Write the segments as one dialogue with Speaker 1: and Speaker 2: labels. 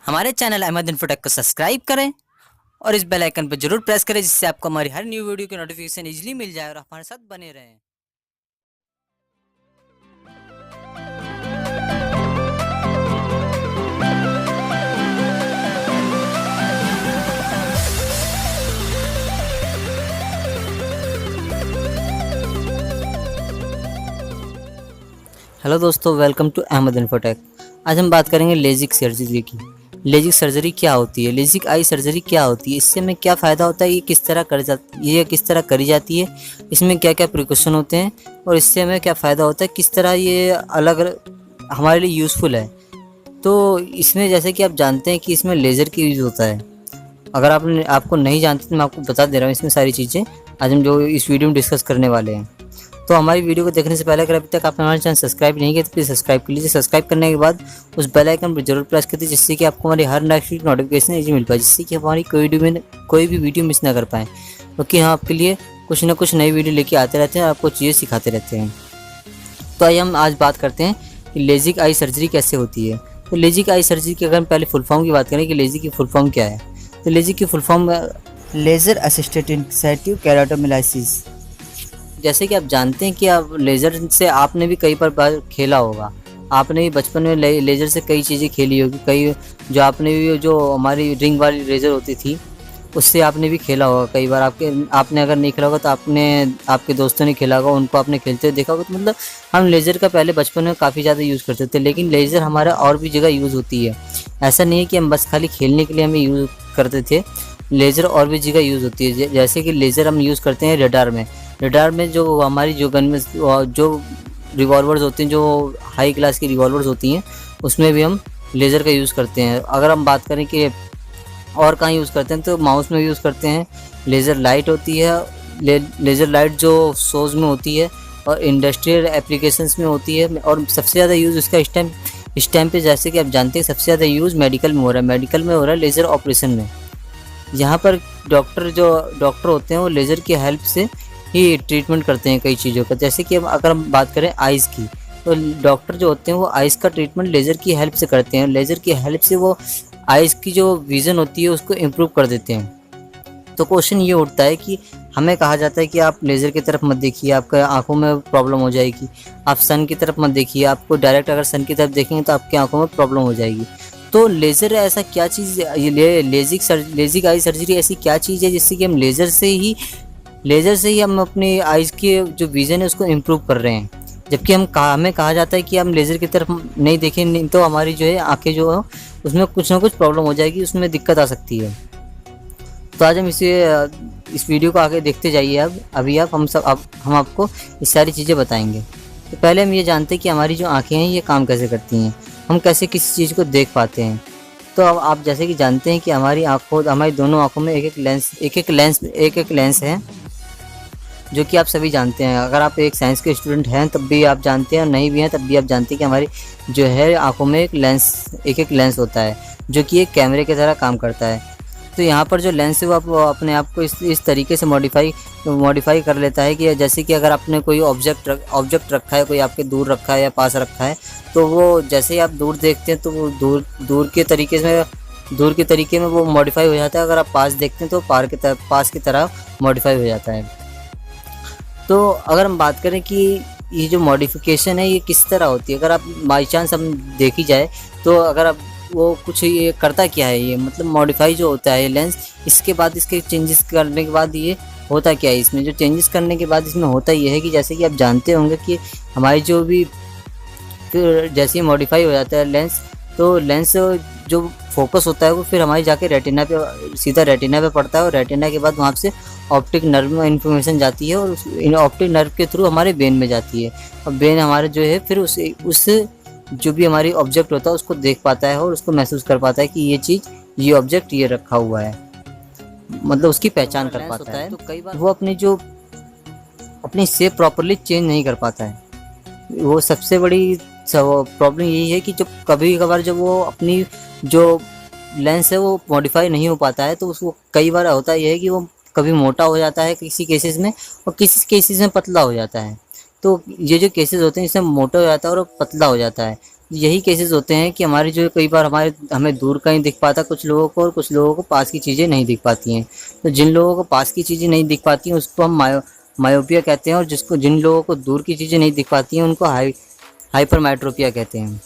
Speaker 1: हमारे channel Ahmad infotech को subscribe करें और इस बेल आइकन पर जरूर प्रेस करें, जिससे आपको हमारी हर न्यू वीडियो की नोटिफिकेशन इजीली मिल जाए और हमारे साथ बने रहें। हेलो दोस्तों, वेलकम टू अहमद इन्फोटेक। आज हम बात करेंगे लेजिक सर्जरी की। लेजिक सर्जरी क्या होती है, लेजिक आई सर्जरी क्या होती है, इससे हमें क्या फ़ायदा होता है, ये किस तरह करी जाती है, इसमें क्या क्या प्रिकॉशन होते हैं और इससे हमें क्या फ़ायदा होता है, किस तरह ये अलग हमारे लिए यूज़फुल है। तो इसमें जैसे कि आप जानते हैं कि इसमें लेज़र की यूज़ होता है। अगर आपको नहीं जानते तो मैं आपको बता दे रहा हूँ इसमें सारी चीज़ें आज हम जो इस वीडियो में डिस्कस करने वाले हैं। तो हमारी वीडियो को देखने से पहले अगर अभी तक आपने हमारे चैनल सब्सक्राइब नहीं किया तो प्लीज़ सब्सक्राइब कर लीजिए। सब्सक्राइब करने के बाद उस बेल आइकन पर जरूर प्रेस कर दीजिए, जिससे कि आपको हमारी हर नेक्स्ट नोटिफिकेशन इजी मिल पाए, जिससे कि हमारी कोई भी वीडियो मिस ना कर पाएँ, क्योंकि हम आपके लिए कुछ ना कुछ नई वीडियो लेके आते रहते हैं और आपको चीज़ें सिखाते रहते हैं। तो आइए हम आज बात करते हैं कि लेजिक आई सर्जरी कैसे होती है। तो लेजिक आई सर्जरी की अगर हम पहले फुल फॉर्म की बात करें कि लेजिक की फुल फॉर्म क्या है, तो लेजिक की full form
Speaker 2: laser assisted in situ keratomileusis.
Speaker 1: जैसे कि आप जानते हैं कि आप लेज़र से आपने भी कई बार खेला होगा। आपने भी बचपन में लेज़र से कई चीज़ें खेली होगी, कई जो आपने भी जो हमारी रिंग वाली लेज़र होती थी उससे आपने भी खेला होगा कई बार। आपने अगर नहीं खेला होगा तो आपके दोस्तों ने खेला होगा, उनको आपने खेलते हुए देखा होगा। तो मतलब हम लेज़र का पहले बचपन में काफ़ी ज़्यादा यूज़ करते थे, लेकिन लेज़र हमारा और भी जगह यूज़ होती है। ऐसा नहीं है कि हम बस खाली खेलने के लिए हमें यूज़ करते थे, लेज़र और भी जगह यूज़ होती है। जैसे कि लेज़र हम यूज़ करते हैं रडार में जो हमारी जो गन में जो रिवॉल्वर्स होती हैं, जो हाई क्लास की रिवॉल्वर्स होती हैं, उसमें भी हम लेज़र का यूज़ करते हैं। अगर हम बात करें कि और कहाँ यूज़ करते हैं तो माउस में यूज़ करते हैं। लेज़र लाइट होती है, लेज़र लाइट जो शोज़ में होती है और इंडस्ट्रियल एप्लीकेशंस में होती है। और सबसे ज़्यादा यूज़ इसका इस टाइम पे जैसे कि आप जानते हैं सबसे ज़्यादा यूज़ मेडिकल में हो रहा है लेज़र ऑपरेशन में। यहाँ पर डॉक्टर होते हैं वो लेज़र की हेल्प से ही ट्रीटमेंट करते हैं कई चीज़ों का। जैसे कि अगर हम बात करें आइज़ की, तो डॉक्टर जो होते हैं वो आइज़ का ट्रीटमेंट लेज़र की हेल्प से करते हैं। लेज़र की हेल्प से वो आइज़ की जो विज़न होती है उसको इम्प्रूव कर देते हैं। तो क्वेश्चन ये उठता है कि हमें कहा जाता है कि आप लेज़र की तरफ मत देखिए, आपके आंखों में प्रॉब्लम हो जाएगी। आप सन की तरफ मत देखिए, आपको डायरेक्ट अगर सन की तरफ देखेंगे तो आपकी आंखों में प्रॉब्लम हो जाएगी। तो लेज़र ऐसा क्या चीज़, ये लेजिक आई सर्जरी ऐसी क्या चीज़ है जिससे कि हम लेज़र से ही हम अपनी आइज़ की जो विज़न है उसको इम्प्रूव कर रहे हैं। जबकि हमें कहा जाता है कि हम लेज़र की तरफ नहीं देखें, नहीं तो हमारी जो है आंखें जो है उसमें कुछ ना कुछ प्रॉब्लम हो जाएगी, उसमें दिक्कत आ सकती है। तो आज हम इस वीडियो को आगे देखते जाइए। हम आपको ये सारी चीज़ें बताएंगे। तो पहले हम ये जानते हैं कि हमारी जो आंखें हैं ये काम कैसे करती हैं, हम कैसे किसी चीज़ को देख पाते हैं। तो अब आप जैसे कि जानते हैं कि हमारी दोनों आँखों में एक एक लेंस है, जो कि आप सभी जानते हैं। अगर आप एक साइंस के स्टूडेंट हैं तब भी आप जानते हैं, और नहीं भी हैं तब भी आप जानते हैं कि हमारी जो है आंखों में एक लेंस होता है, जो कि एक कैमरे की तरह काम करता है। तो यहाँ पर जो लेंस है वो अपने आप को इस तरीके से मॉडिफाई कर लेता है कि जैसे कि अगर आपने कोई ऑब्जेक्ट रखा है, कोई आपके दूर रखा है या पास रखा है, तो वो जैसे ही आप दूर देखते हैं तो वो दूर के तरीके में वो मॉडिफाई हो जाता है। अगर आप पास देखते हैं तो पास की तरह मॉडिफाई हो जाता है। तो अगर हम बात करें कि ये जो मॉडिफिकेशन है ये किस तरह होती है, अगर आप बाई चांस हम देखी जाए तो अगर आप वो कुछ ये करता क्या है, ये मतलब मॉडिफाई जो होता है लेंस, इसके बाद इसके चेंजेस करने के बाद ये होता क्या है, इसमें जो चेंजेस करने के बाद इसमें होता ये है कि जैसे कि आप जानते होंगे कि हमारी जो भी फिर जैसे ही मॉडिफाई हो जाता है लेंस, तो लेंस जो फोकस होता है वो फिर हमारी जाके सीधा रेटिना पे पड़ता है, और रेटिना के बाद वहाँ से ऑप्टिक नर्व में इन्फॉर्मेशन जाती है और इन ऑप्टिक नर्व के थ्रू हमारे ब्रेन में जाती है। और ब्रेन हमारे जो है फिर उस जो भी हमारी ऑब्जेक्ट होता है उसको देख पाता है और उसको महसूस कर पाता है कि ये ऑब्जेक्ट ये रखा हुआ है, मतलब उसकी पहचान कर पाता है। तो कई बार वो अपनी शेप प्रॉपरली चेंज नहीं कर पाता है। वो सबसे बड़ी प्रॉब्लम यही है कि जब कभी कभार जब वो अपनी जो लेंस है वो मॉडिफाई नहीं हो पाता है, तो उसको कई बार होता है कि वो कभी मोटा हो जाता है किसी केसेस में, और किसी केसेस में पतला हो जाता है। तो ये जो केसेस होते हैं इसमें मोटा हो जाता है और पतला हो जाता है, यही केसेस होते हैं कि हमारे जो कई बार हमें दूर का ही दिख पाता कुछ लोगों को, और कुछ लोगों को पास की चीज़ें नहीं दिख पाती हैं। तो जिन लोगों को पास की चीज़ें नहीं दिख पाती हैं उसको हम मायोपिया कहते हैं, और जिन लोगों को दूर की चीज़ें नहीं दिख पाती हैं उनको हाइपरमेट्रोपिया कहते हैं।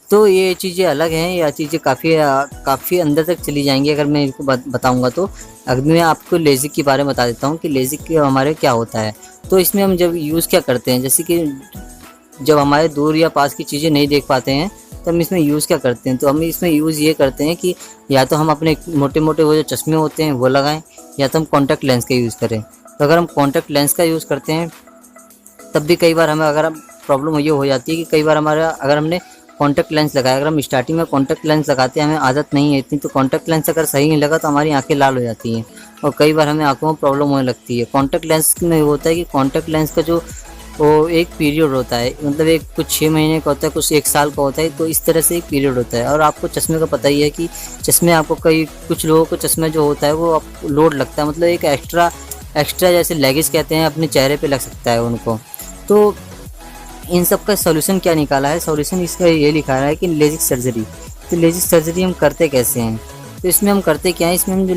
Speaker 1: तो ये चीज़ें अलग हैं, या चीज़ें काफ़ी अंदर तक चली जाएंगी अगर मैं इनको बताऊँगा तो। अगर मैं आपको लेज़िक के बारे में बता देता हूँ कि लेज़िक हमारे क्या होता है। तो इसमें हम जब यूज़ क्या करते हैं, जैसे कि जब हमारे दूर या पास की चीज़ें नहीं देख पाते हैं तो हम इसमें यूज़ क्या करते हैं, तो हम इसमें यूज़ ये करते हैं कि या तो हम अपने मोटे मोटे वो जो चश्मे होते हैं वो लगाएं, या तो हम कॉन्टैक्ट लेंस का यूज़ करें। तो अगर हम कॉन्टैक्ट लेंस का यूज़ करते हैं तब भी कई बार हमें प्रॉब्लम ये हो जाती है कि कई बार अगर हमने कॉन्टैक्ट लेंस लगाया, अगर हम स्टार्टिंग में कॉन्टैक्ट लेंस लगाते हैं, हमें आदत नहीं है इतनी, तो कॉन्टैक्ट लेंस अगर सही नहीं लगा तो हमारी आंखें लाल हो जाती हैं और कई बार हमें आंखों में प्रॉब्लम होने लगती है। कॉन्टैक्ट लेंस में होता है कि कॉन्टैक्ट लेंस का जो वो एक पीरियड होता है, मतलब एक कुछ 6 महीने का होता है, कुछ 1 साल का होता है, तो इस तरह से एक पीरियड होता है। और आपको चश्मे का पता ही है कि चश्मे आपको कुछ लोगों को चश्मे जो होता है वो आप लोड लगता है, मतलब एक एक्स्ट्रा जैसे लेगिस कहते हैं अपने चेहरे पे लग सकता है उनको। तो इन सब का सॉल्यूशन क्या निकाला है, सॉल्यूशन इसका ये लिखा है कि लेजिक सर्जरी। तो लेजिक सर्जरी हम करते कैसे हैं, तो इसमें हम करते क्या है, इसमें हम जो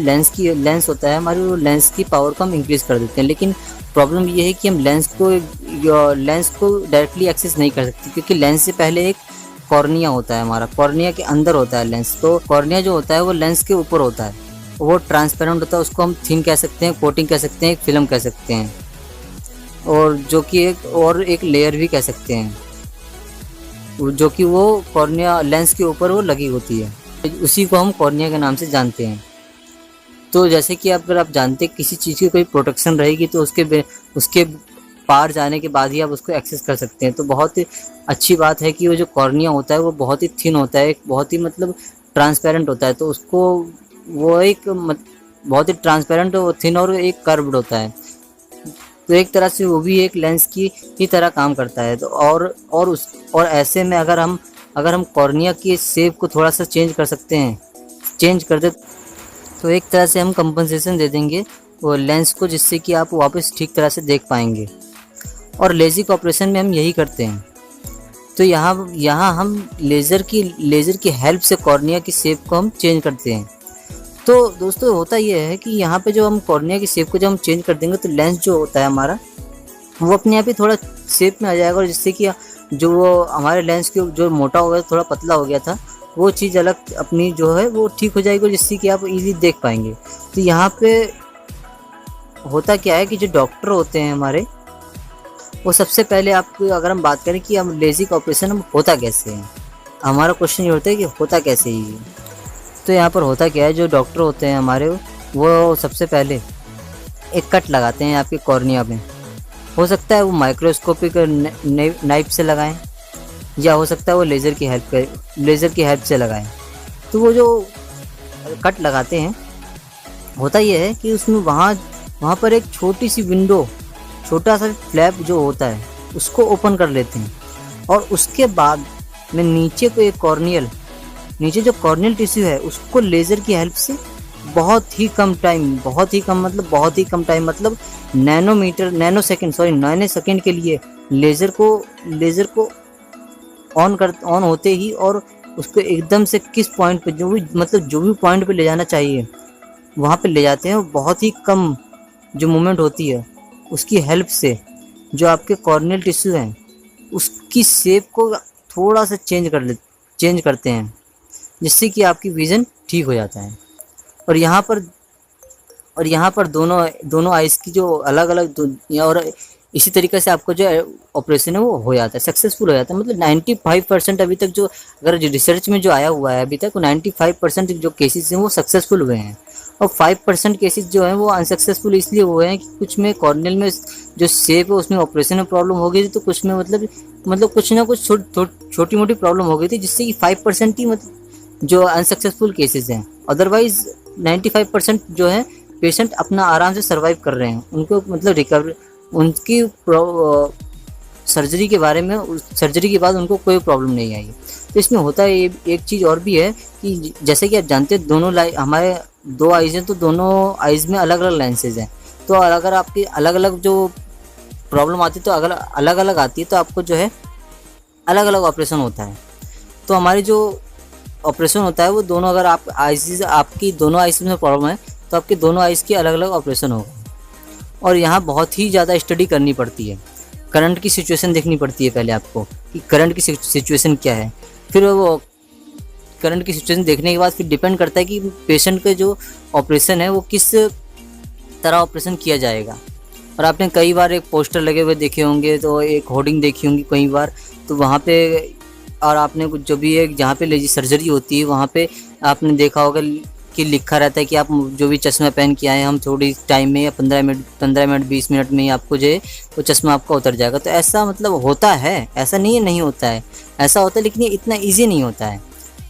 Speaker 1: लेंस होता है हमारी, वो लेंस की पावर को हम इंक्रीज़ कर देते हैं। लेकिन प्रॉब्लम ये है कि हम लेंस को डायरेक्टली एक्सेस नहीं कर सकते, क्योंकि लेंस से पहले एक कॉर्निया होता है हमारा, कॉर्निया के अंदर होता है लेंस। तो कॉर्निया जो होता है वो लेंस के ऊपर होता है, वो ट्रांसपेरेंट होता है, उसको हम थिन कह सकते हैं, कोटिंग कह सकते हैं, एक फिल्म कह सकते हैं, और जो कि एक लेयर भी कह सकते हैं, जो कि वो कॉर्निया लेंस के ऊपर वो लगी होती है, उसी को हम कॉर्निया के नाम से जानते हैं। तो जैसे कि अगर आप जानते हैं किसी चीज़ की कोई प्रोटेक्शन रहेगी तो उसके पार जाने के बाद ही आप उसको एक्सेस कर सकते हैं। तो बहुत ही अच्छी बात है कि वो जो कॉर्निया होता है वो बहुत ही थिन होता है, बहुत ही मतलब ट्रांसपेरेंट होता है, तो उसको वो बहुत ही ट्रांसपेरेंट और थिन और एक कर्व्ड होता है, तो एक तरह से वो भी एक लेंस की ही तरह काम करता है। तो और ऐसे में अगर हम कॉर्निया की शेप को थोड़ा सा चेंज कर सकते हैं, चेंज कर दे, तो एक तरह से हम कंपनसेशन दे देंगे वो लेंस को, जिससे कि आप वापस ठीक तरह से देख पाएंगे। और लेजिक ऑपरेशन में हम यही करते हैं। तो यहाँ हम लेज़र की हेल्प से कॉर्निया की शेप को हम चेंज करते हैं। तो दोस्तों होता ये है कि यहाँ पे जो हम कॉर्निया की शेप को जब हम चेंज कर देंगे तो लेंस जो होता है हमारा वो अपने आप ही थोड़ा शेप में आ जाएगा, और जिससे कि जो वो हमारे लेंस के जो मोटा हो गया थोड़ा पतला हो गया था वो चीज़ अलग अपनी जो है वो ठीक हो जाएगी, जिससे कि आप इजीली देख पाएंगे। तो यहाँ पे होता क्या है कि जो डॉक्टर होते हैं हमारे, वो सबसे पहले आपको अगर हम बात करें कि हम लेजिक ऑपरेशन हम होता कैसे है, हमारा क्वेश्चन ये होता है कि होता कैसे ही। तो यहाँ पर होता क्या है, जो डॉक्टर होते हैं हमारे वो सबसे पहले एक कट लगाते हैं आपके कॉर्निया में। हो सकता है वो माइक्रोस्कोपिक नाइफ से लगाएं, या हो सकता है वो लेज़र की हेल्प से लगाएं। तो वो जो कट लगाते हैं होता ये है कि उसमें वहाँ पर एक छोटी सी विंडो, छोटा सा फ्लैप जो होता है उसको ओपन कर लेते हैं, और उसके बाद में नीचे जो कॉर्नियल टिश्यू है उसको लेज़र की हेल्प से बहुत ही कम टाइम मतलब नैनो सेकंड के लिए लेज़र को ऑन होते ही, और उसको एकदम से किस पॉइंट पे जो भी पॉइंट पे ले जाना चाहिए वहाँ पे ले जाते हैं। बहुत ही कम जो मूवमेंट होती है उसकी हेल्प से जो आपके कॉर्नियल टिश्यू हैं उसकी शेप को थोड़ा सा चेंज करते हैं, जिससे कि आपकी विज़न ठीक हो जाता है। और यहाँ पर दोनों आइज़ की जो अलग और इसी तरीके से आपको जो ऑपरेशन है वो हो जाता है, सक्सेसफुल हो जाता है। मतलब 95% अभी तक जो अगर रिसर्च में जो आया हुआ है अभी तक, 95% जो केसेस हैं वो सक्सेसफुल हुए हैं, और 5% केसेस जो हैं वो अनसक्सेसफुल इसलिए हुए हैं कि कुछ में कॉर्नियल में जो शेप है उसमें ऑपरेशन में प्रॉब्लम हो गई थी, तो कुछ में मतलब कुछ ना कुछ छोटी मोटी प्रॉब्लम हो गई थी, जिससे कि 5% ही जो अनसक्सेसफुल केसेस हैं। अदरवाइज 95% जो है पेशेंट अपना आराम से सर्वाइव कर रहे हैं, उनको मतलब रिकवरी उनकी सर्जरी के बाद उनको कोई प्रॉब्लम नहीं आई। तो इसमें होता है एक चीज़ और भी है कि जैसे कि आप जानते हैं हमारे 2 आइज़ हैं, तो दोनों आइज़ में अलग अलग लेंसेज हैं। तो अगर आपकी अलग अलग जो प्रॉब्लम आती है तो अगर अलग अलग आती है तो आपको जो है अलग अलग ऑपरेशन होता है। तो हमारी जो ऑपरेशन होता है वो दोनों, अगर आप आईज आपकी दोनों आईज में प्रॉब्लम है तो आपके दोनों आईज की अलग अलग ऑपरेशन होगा। और यहाँ बहुत ही ज़्यादा स्टडी करनी पड़ती है, करंट की सिचुएशन देखनी पड़ती है पहले आपको कि करंट की सिचुएशन क्या है। फिर वो करंट की सिचुएशन देखने के बाद फिर डिपेंड करता है कि पेशेंट का जो ऑपरेशन है वो किस तरह ऑपरेशन किया जाएगा। और आपने कई बार एक पोस्टर लगे हुए देखे होंगे, तो एक होर्डिंग देखी होंगी कई बार, तो वहाँ पे, और आपने कुछ जो भी एक जहाँ पे लेजी सर्जरी होती है वहाँ पे आपने देखा होगा कि लिखा रहता है कि आप जो भी चश्मा पहन के आए हम थोड़ी टाइम में या 15 मिनट 20 मिनट में ही आपको जो है वो चश्मा आपका उतर जाएगा। तो ऐसा मतलब होता है, ऐसा नहीं है नहीं होता है, ऐसा होता है, लेकिन ये इतना ईजी नहीं होता है।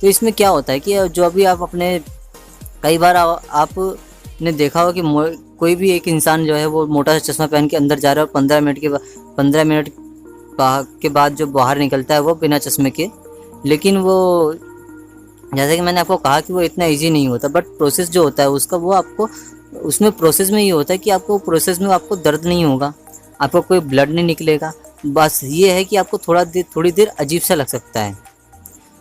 Speaker 1: तो इसमें क्या होता है कि जो अभी आप अपने, कई बार आपने देखा होगा कि कोई भी एक इंसान जो है वो मोटा सा चश्मा पहन के अंदर जा रहा है और 15 मिनट के बाद जो बाहर निकलता है वो बिना चश्मे के। लेकिन वो, जैसे कि मैंने आपको कहा कि वो इतना इजी नहीं होता, बट प्रोसेस जो होता है उसका, वो आपको उसमें प्रोसेस में ये होता है कि आपको प्रोसेस में आपको दर्द नहीं होगा, आपको कोई ब्लड नहीं निकलेगा। बस ये है कि आपको थोड़ी देर अजीब सा लग सकता है,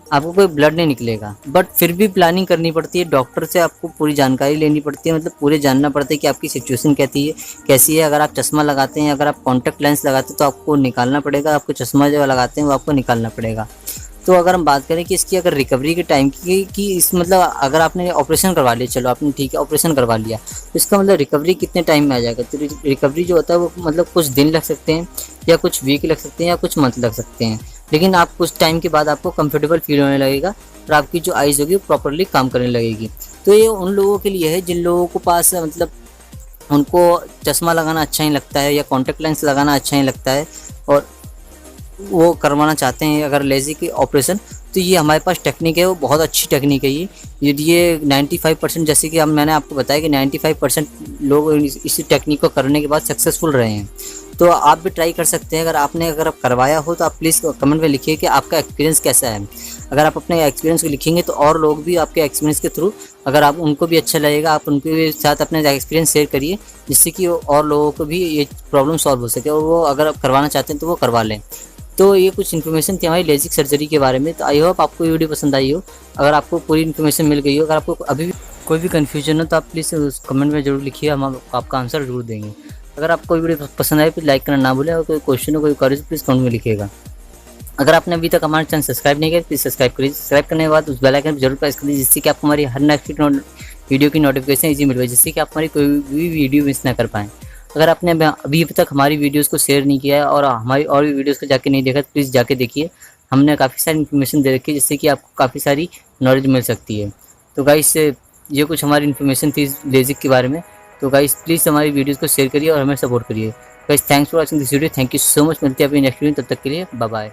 Speaker 1: आपको कोई ब्लड नहीं निकलेगा, बट फिर भी प्लानिंग करनी पड़ती है। डॉक्टर से आपको पूरी जानकारी लेनी पड़ती है, मतलब पूरे जानना पड़ता है कि आपकी सिचुएशन कैसी है। अगर आप चश्मा लगाते हैं, अगर आप कॉन्टैक्ट लेंस लगाते हैं तो आपको निकालना पड़ेगा, आपको चश्मा जो लगाते हैं वो आपको निकालना पड़ेगा। तो अगर हम बात करें कि इसकी अगर रिकवरी के टाइम की कि इस मतलब अगर आपने ऑपरेशन करवा लिया, चलो आपने ठीक है ऑपरेशन करवा लिया, तो इसका मतलब रिकवरी कितने टाइम में आ जाएगा। तो रिकवरी जो होता है वो मतलब कुछ दिन लग सकते हैं, या कुछ वीक लग सकते हैं, या कुछ मंथ लग सकते हैं, लेकिन आप कुछ टाइम के बाद आपको कंफर्टेबल फील होने लगेगा और आपकी जो आइज़ होगी वो प्रॉपरली काम करने लगेगी। तो ये उन लोगों के लिए है जिन लोगों को पास मतलब उनको चश्मा लगाना अच्छा नहीं लगता है या कॉन्टैक्ट लेंस लगाना अच्छा नहीं लगता है और वो करवाना चाहते हैं अगर लेज़र की ऑपरेशन, तो ये हमारे पास टेक्निक है, वो बहुत अच्छी टेक्निक है। ये 95%, जैसे कि मैंने आपको बताया कि 95% लोग इसी टेक्निक को करने के बाद सक्सेसफुल रहे हैं। तो आप भी ट्राई कर सकते हैं। अगर आप करवाया हो तो आप प्लीज़ कमेंट में लिखिए कि आपका एक्सपीरियंस कैसा है। अगर आप अपने एक्सपीरियंस को लिखेंगे तो और लोग भी आपके एक्सपीरियंस के थ्रू, अगर आप उनको भी अच्छा लगेगा, आप उनके साथ अपने एक्सपीरियंस शेयर करिए, जिससे कि और लोगों को भी ये प्रॉब्लम सॉल्व हो सके और वो अगर आप करवाना चाहते हैं तो वो करवा लें। तो ये कुछ इन्फॉर्मेशन थी हमारी लेजिक सर्जरी के बारे में। तो आई होप आपको ये वीडियो पसंद आई हो। अगर आपको पूरी इन्फॉर्मेशन मिल गई हो, अगर आपको अभी भी कोई भी कन्फ्यूजन हो तो आप प्लीज़ उस कमेंट में ज़रूर लिखिए, हम आपका आंसर ज़रूर देंगे। अगर आपको वीडियो पसंद आए प्लीज़ लाइक करना ना भूलें, और कोई क्वेश्चन हो कोई क्वेरी प्लीज़ कमेंट में लिखिएगा। अगर आपने अभी तक हमारे चैनल सब्सक्राइब नहीं किया प्लीज़ सब्सक्राइब करिए। सब्सक्राइब करने के बाद उस बेल आइकन पर जरूर प्रेस करिए, जिससे कि आपको हमारी हर नेक्स्ट वीडियो की नोटिफिकेशन इजी मिल पाए, जिससे कि आप हमारी कोई भी वीडियो मिस ना कर पाएँ। अगर आपने अभी तक हमारी वीडियोस को शेयर नहीं किया है और हमारी और भी वीडियोस को जाके नहीं देखा तो प्लीज़ जाके देखिए। हमने काफ़ी सारी इन्फॉर्मेशन दे रखी है, जिससे कि आपको काफ़ी सारी नॉलेज मिल सकती है। तो गाइस ये कुछ हमारी इन्फॉर्मेशन थी लेजिक के बारे में। तो गाइस प्लीज़ हमारी वीडियोस को शेयर करिए और हमें सपोर्ट करिए। Guys thanks for watching this video, thank you so much. मिलते हैं अपनी नेक्स्ट वीडियो, तब तक के लिए बाय बाय।